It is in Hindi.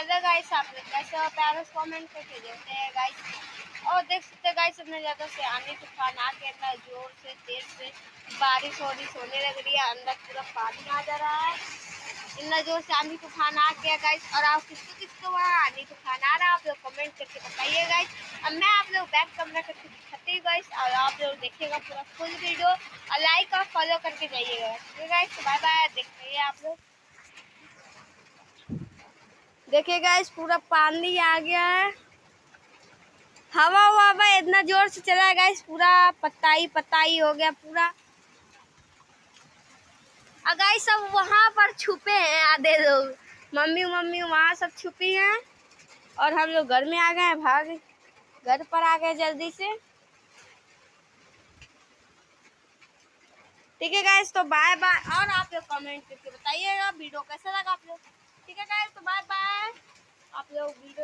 हेलो गाइस, आप लोग कैसे हो? प्यारे से कमेंट करके देते हैं गाइस। और देख सकते हैं गाइस, इतना ज़्यादा से आंधी तूफान आ गया, इतना जोर से तेज से बारिश होने लग रही है, अंदर पूरा पानी आ जा रहा है। इतना जोर से आंधी तूफान आ गया गाइस। और आप किसको वहाँ आंधी तूफान आ रहा है, आप लोग कमेंट करके बताइए गाइस। अब मैं आप लोग बैक कैमरा करके दिखाती हूँ गाइस, और आप लोग देखिएगा पूरा फुल वीडियो और लाइक और फॉलो करके जाइएगा। ठीक है गाइस, बाय बाय। देखिए आप लोग देखिए गाइस, पूरा पानी आ गया है। हवा इतना जोर से चला है गाइस, पूरा पताई हो गया पूरा। गाइस सब वहां पर छुपे हैं आधे लोग, मम्मी वहां सब छुपी हैं। और हम लोग घर में आ गए हैं, घर पर आ गए जल्दी से। ठीक है गाइस, तो बाय बाय। और आप लोग कमेंट करके बताइएगा वीडियो कैसा लगा आप लोग। ठीक है गाइस, तो बाय बाय। आप लोग वीडियो